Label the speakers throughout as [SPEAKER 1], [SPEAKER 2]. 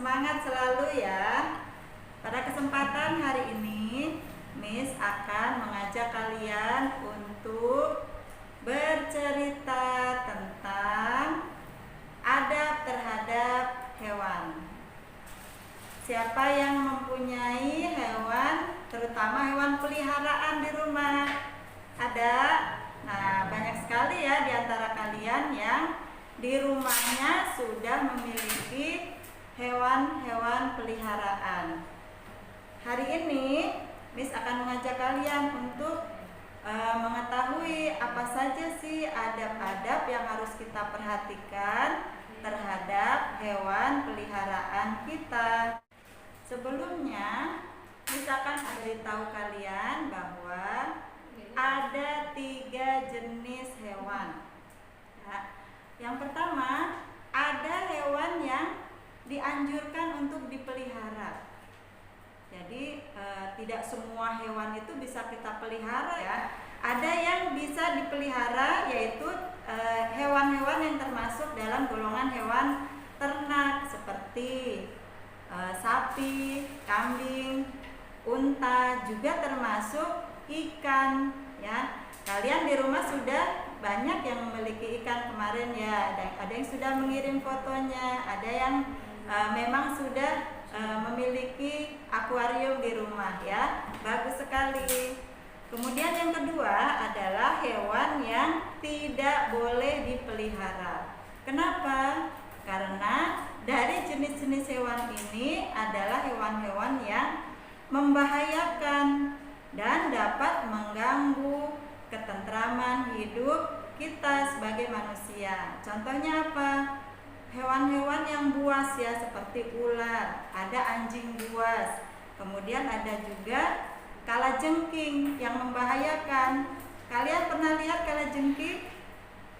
[SPEAKER 1] semangat selalu ya. Pada kesempatan hari ini, Miss akan mengajak kalian untuk bercerita tentang adab terhadap hewan. Siapa yang mempunyai hewan, terutama hewan peliharaan di rumah? Ada? Nah, banyak sekali ya di antara kalian yang di rumahnya sudah memiliki hewan-hewan peliharaan. Hari ini Miss akan mengajak kalian untuk mengetahui apa saja sih adab-adab yang harus kita perhatikan terhadap hewan peliharaan kita. Sebelumnya, Miss akan beritahu kalian bahwa ada 3 jenis hewan. Ya. Yang pertama, ada hewan yang dianjurkan untuk dipelihara. Jadi tidak semua hewan itu bisa kita pelihara ya. Ada yang bisa dipelihara, yaitu hewan-hewan yang termasuk dalam golongan hewan ternak seperti sapi, kambing, unta, juga termasuk ikan ya. Kalian di rumah sudah banyak yang memiliki ikan kemarin ya. Ada yang sudah mengirim fotonya, ada yang memang sudah memiliki akuarium di rumah ya. Bagus sekali. Kemudian yang kedua adalah hewan yang tidak boleh dipelihara. Kenapa? Karena dari jenis-jenis hewan ini adalah hewan-hewan yang membahayakan dan dapat mengganggu ketentraman hidup kita sebagai manusia. Contohnya apa? Hewan-hewan yang buas ya, seperti ular, ada anjing buas, kemudian ada juga kalajengking yang membahayakan. Kalian pernah lihat kalajengking?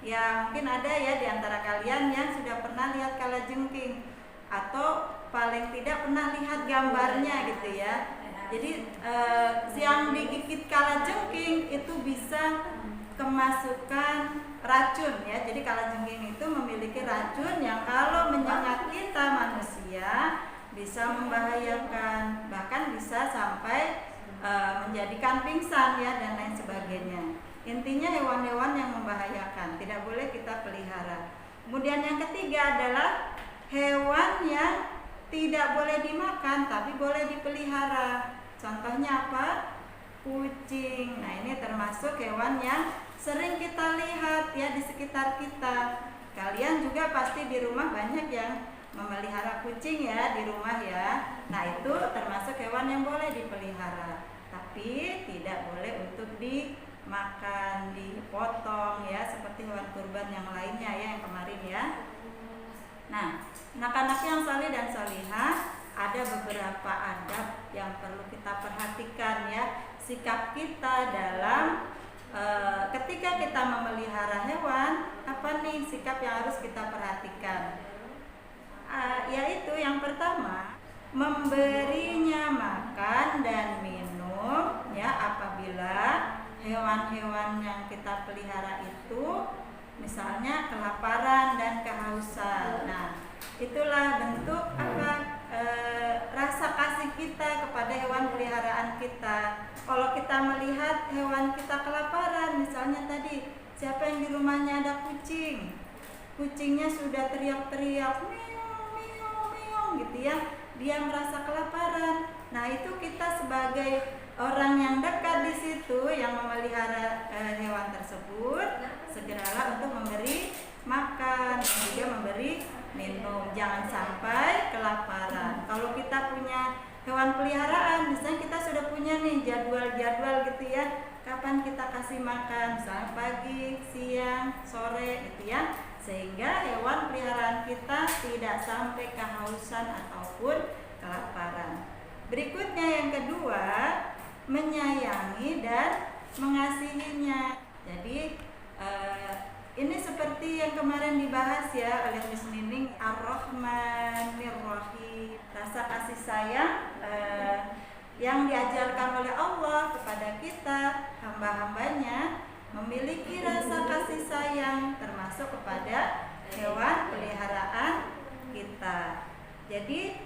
[SPEAKER 1] Ya, mungkin ada ya di antara kalian yang sudah pernah lihat kalajengking, atau paling tidak pernah lihat gambarnya gitu ya. Jadi yang digigit kalajengking itu bisa kemasukan racun ya. Jadi kalajengking itu memiliki racun yang kalau menyengat kita manusia bisa membahayakan, bahkan bisa sampai menjadikan pingsan ya, dan lain sebagainya. Intinya hewan-hewan yang membahayakan tidak boleh kita pelihara. Kemudian yang ketiga adalah hewan yang tidak boleh dimakan tapi boleh dipelihara. Contohnya apa? Kucing. Nah, ini termasuk hewan yang sering kita lihat ya di sekitar kita. Kalian juga pasti di rumah banyak yang memelihara kucing ya di rumah ya. Nah, itu termasuk hewan yang boleh dipelihara, tapi tidak boleh untuk dimakan, dipotong ya, seperti hewan kurban yang lainnya ya, yang kemarin ya. Nah, anak-anak yang saleh dan salihah, ada beberapa adab yang perlu kita perhatikan ya. Sikap kita dalam ketika kita memelihara hewan, apa nih sikap yang harus kita perhatikan? Yaitu yang pertama, memberinya makan dan minum ya apabila hewan-hewan yang kita pelihara itu misalnya kelaparan dan kehausan. Nah, itulah bentuk rasa kasih kita kepada hewan peliharaan kita. Kalau kita melihat hewan kita kelaparan, misalnya tadi siapa yang di rumahnya ada kucing, kucingnya sudah teriak-teriak miau miau miau gitu ya, dia merasa kelaparan. Nah, itu kita sebagai orang yang dekat di situ yang memelihara hewan tersebut, segeralah untuk memberi makan dan juga memberi minum. Jangan sampai kelaparan. Kalau kita punya hewan peliharaan, misalnya kita sudah punya nih jadwal gitu ya, kapan kita kasih makan, misalnya pagi, siang, sore gitu ya, sehingga hewan peliharaan kita tidak sampai kehausan ataupun kelaparan. Berikutnya yang kedua, menyayangi dan mengasihinya. Jadi ini seperti yang kemarin dibahas ya oleh Miss Nining, Ar-Rahmanir-Rahim, rasa kasih sayang yang diajarkan oleh Allah kepada kita, hamba-hambanya, memiliki rasa kasih sayang termasuk kepada hewan peliharaan kita. Jadi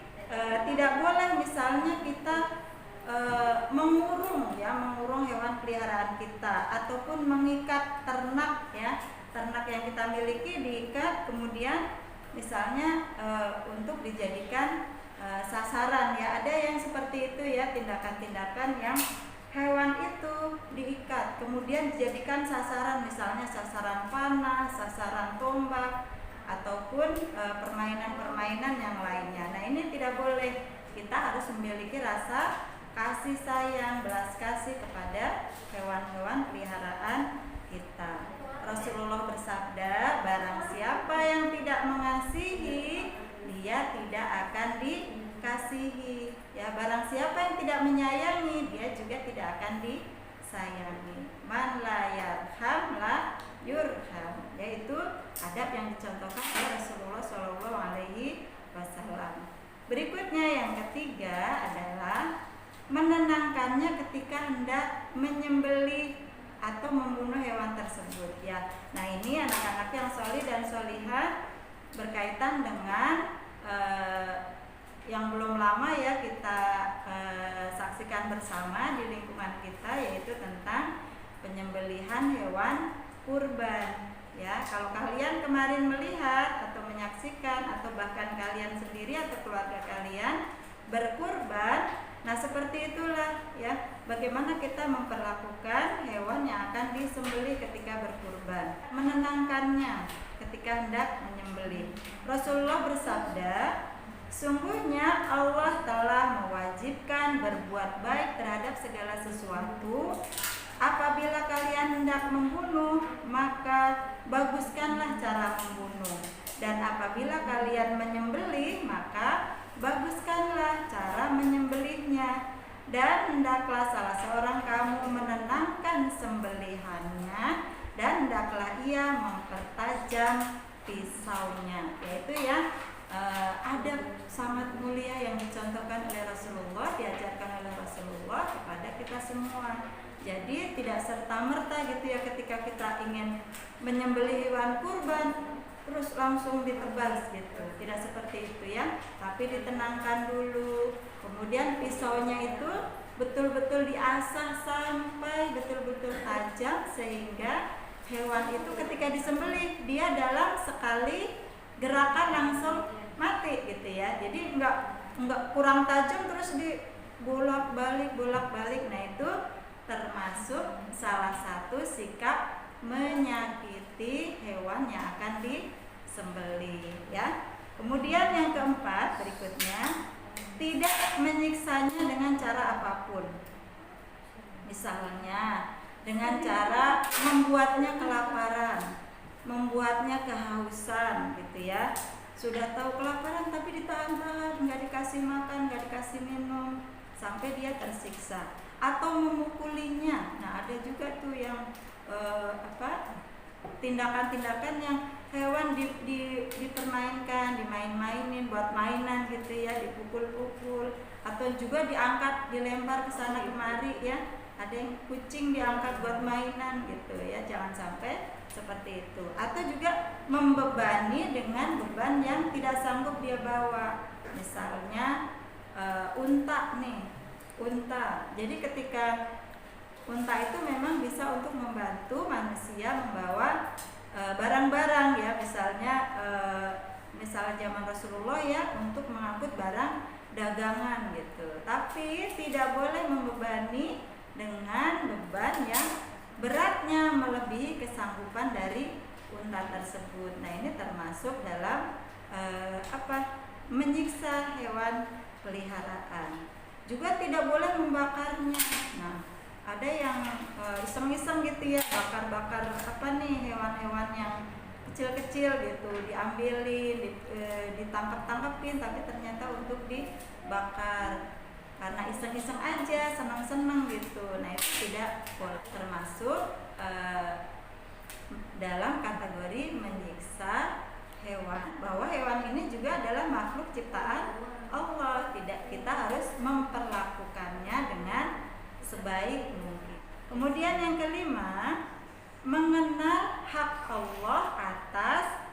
[SPEAKER 1] diikat ternak ya, ternak yang kita miliki diikat, kemudian misalnya untuk dijadikan sasaran ya. Ada yang seperti itu ya, tindakan-tindakan yang hewan itu diikat kemudian dijadikan sasaran, misalnya sasaran panah, sasaran tombak, ataupun permainan-permainan yang lainnya. Nah, ini tidak boleh. Kita harus memiliki rasa kasih sayang, belas kasih kepada hewan-hewan peliharaan kita. Rasulullah bersabda, barang siapa yang tidak mengasihi, dia tidak akan dikasihi. Ya, barang siapa yang tidak menyayangi, dia juga tidak akan disayangi. Man la yarham la yurham, yaitu adab yang dicontohkan oleh Rasulullah SAW. Berikutnya yang ketiga adalah menenangkannya ketika hendak menyembelih atau membunuh hewan tersebut ya. Nah, ini anak-anak yang sholih dan sholihah berkaitan dengan yang belum lama ya kita saksikan bersama di lingkungan kita, yaitu tentang penyembelihan hewan kurban ya. Kalau kalian kemarin melihat atau menyaksikan, atau bahkan kalian sendiri atau keluarga kalian berkurban, nah seperti itulah ya bagaimana kita memperlakukan hewan yang akan disembelih ketika berkurban, menenangkannya ketika hendak menyembelih. Rasulullah bersabda, sungguhnya Allah telah mewajibkan berbuat baik terhadap segala sesuatu. Apabila kalian hendak membunuh, maka baguskanlah cara membunuh. Dan apabila kalian menyembelih, maka baguskanlah cara menyembelihnya. Dan hendaklah salah seorang kamu menenangkan sembelihannya, dan hendaklah ia mempertajam pisaunya. Yaitu ya adab sangat mulia yang dicontohkan oleh Rasulullah, diajarkan oleh Rasulullah kepada kita semua. Jadi tidak serta-merta gitu ya, ketika kita ingin menyembelih hewan kurban terus langsung ditebas gitu, tidak seperti itu ya, tapi ditenangkan dulu. Kemudian pisaunya itu betul-betul diasah sampai betul-betul tajam, sehingga hewan itu ketika disembelih dia dalam sekali gerakan langsung mati gitu ya. Jadi enggak kurang tajam terus bolak-balik. Nah, itu termasuk salah satu sikap menyakiti hewan yang akan disembelih ya. Kemudian yang keempat berikutnya, tidak menyiksanya dengan cara apapun. Misalnya dengan cara membuatnya kelaparan, membuatnya kehausan gitu ya. Sudah tahu kelaparan tapi ditahan-tahan, nggak dikasih makan, nggak dikasih minum sampai dia tersiksa, atau memukulinya. Nah, ada juga tuh yang tindakan-tindakan yang hewan dipermainkan, dimain-mainin buat mainan gitu ya, dipukul-pukul, atau juga diangkat, dilempar ke sana kemari ya. Ada yang kucing diangkat buat mainan gitu ya, jangan sampai seperti itu. Atau juga membebani dengan beban yang tidak sanggup dia bawa. Misalnya unta nih, unta. Jadi ketika unta itu memang bisa untuk membantu manusia membawa barang-barang ya, misalnya zaman Rasulullah ya, untuk mengangkut barang dagangan gitu. Tapi tidak boleh membebani dengan beban yang beratnya melebihi kesanggupan dari unta tersebut. Nah, ini termasuk dalam menyiksa hewan peliharaan. Juga tidak boleh membakarnya. Nah, ada yang iseng-iseng gitu ya, bakar-bakar hewan-hewan yang kecil-kecil gitu, diambilin, ditangkap-tangkapin, tapi ternyata untuk dibakar karena iseng-iseng aja, senang-senang gitu. Nah, itu tidak boleh, termasuk dalam kategori menyiksa hewan, bahwa hewan ini juga adalah makhluk ciptaan Allah. Kita harus memperlakukannya dengan sebaik mungkin. Kemudian yang kelima, mengenal hak Allah atas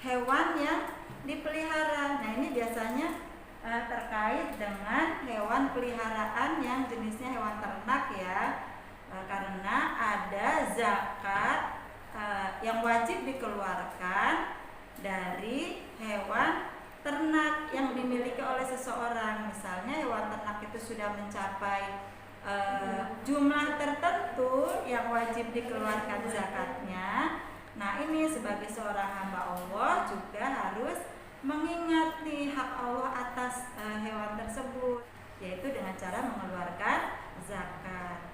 [SPEAKER 1] hewan yang dipelihara. Nah, ini biasanya terkait dengan hewan peliharaan yang jenisnya hewan ternak ya, karena ada zakat zakat yang wajib dikeluarkan dari hewan ternak yang dimiliki oleh seseorang. Misalnya hewan ternak itu sudah mencapai jumlah tertentu yang wajib dikeluarkan zakatnya. Nah, ini sebagai seorang hamba Allah juga harus mengingat nih hak Allah atas hewan tersebut, yaitu dengan cara mengeluarkan zakat.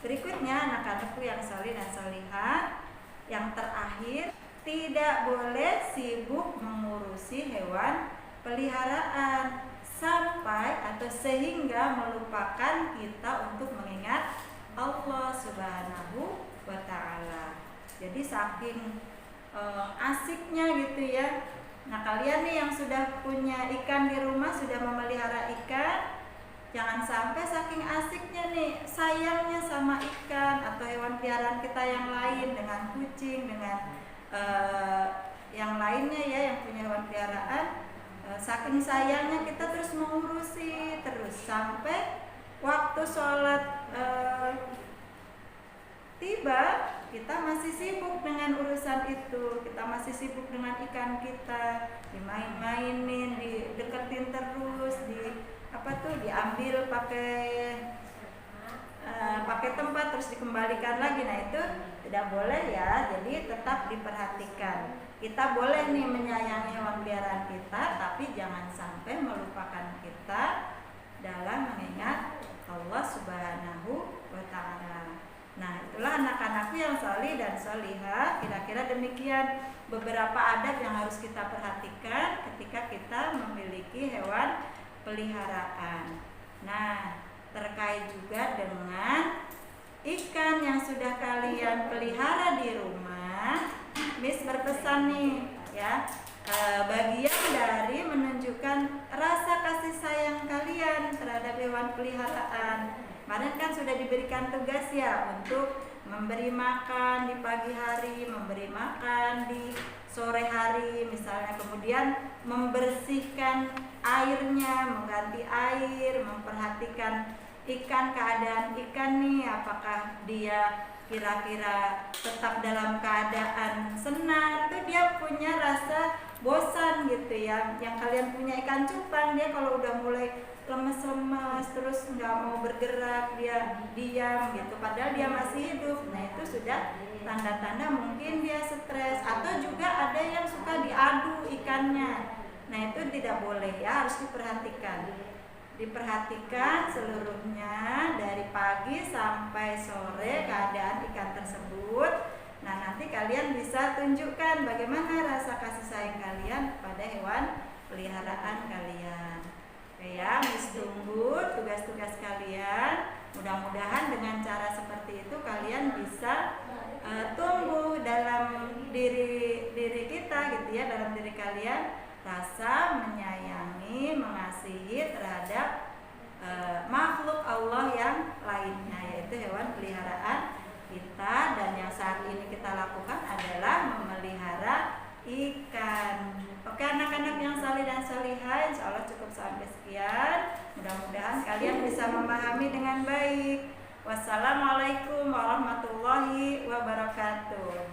[SPEAKER 1] Berikutnya, anak-anakku yang salih dan salihah, yang terakhir, tidak boleh sibuk mengurusi hewan peliharaan sampai atau sehingga melupakan kita untuk mengingat Allah Subhanahu wa Ta'ala. Jadi saking asiknya gitu ya. Nah, kalian nih yang sudah punya ikan di rumah, sudah memelihara ikan, jangan sampai saking asiknya nih, sayangnya sama ikan atau hewan peliharaan kita yang lain, dengan kucing, dengan yang lainnya ya, yang punya hewan peliharaan, saking sayangnya kita terus mengurusi terus sampai waktu sholat tiba, kita masih sibuk dengan urusan itu, kita masih sibuk dengan ikan kita, dimain-mainin, dideketin terus, diambil pakai tempat terus dikembalikan lagi. Nah, itu tidak boleh ya. Jadi tetap diperhatikan. Kita boleh nih menyayangi hewan peliharaan kita, tapi jangan sampai melupakan kita dalam mengingat Allah Subhanahu wa Ta'ala. Nah, itulah anak-anakku yang salih dan salihah. Kira-kira demikian beberapa adab yang harus kita perhatikan ketika kita memiliki hewan peliharaan. Nah, terkait juga dengan ikan yang sudah kalian pelihara di rumah, Miss berpesan nih ya, bagian dari menunjukkan rasa kasih sayang kalian terhadap hewan peliharaan. Kemarin kan sudah diberikan tugas ya untuk memberi makan di pagi hari, memberi makan di sore hari misalnya, kemudian membersihkan airnya, mengganti air, memperhatikan ikan, keadaan ikan nih, apakah dia kira-kira tetap dalam keadaan senang, itu dia punya rasa bosan gitu ya. Yang kalian punya ikan cupang, dia kalau udah mulai lemes-lemes terus nggak mau bergerak, dia diam gitu, padahal dia masih hidup. Nah, itu sudah tanda-tanda mungkin dia stres, atau juga ada yang suka diadu ikannya. Nah, itu tidak boleh ya, harus diperhatikan seluruhnya dari pagi sampai sore keadaan ikan tersebut. Nah, nanti kalian bisa tunjukkan bagaimana rasa kasih sayang kalian pada hewan peliharaan kalian. Oke ya, Miss tunggu tugas-tugas kalian. Mudah-mudahan dengan cara seperti itu kalian bisa tumbuh dalam diri kita gitu ya, dalam diri kalian rasa menyayangi, mengasihi terhadap makhluk Allah yang lainnya, yaitu hewan peliharaan kita. Dan yang saat ini kita lakukan adalah memelihara ikan. Oke anak-anak yang salih dan salihah, insya Allah cukup sampai sekian. Mudah-mudahan kalian bisa memahami dengan baik. Wassalamualaikum warahmatullahi wabarakatuh.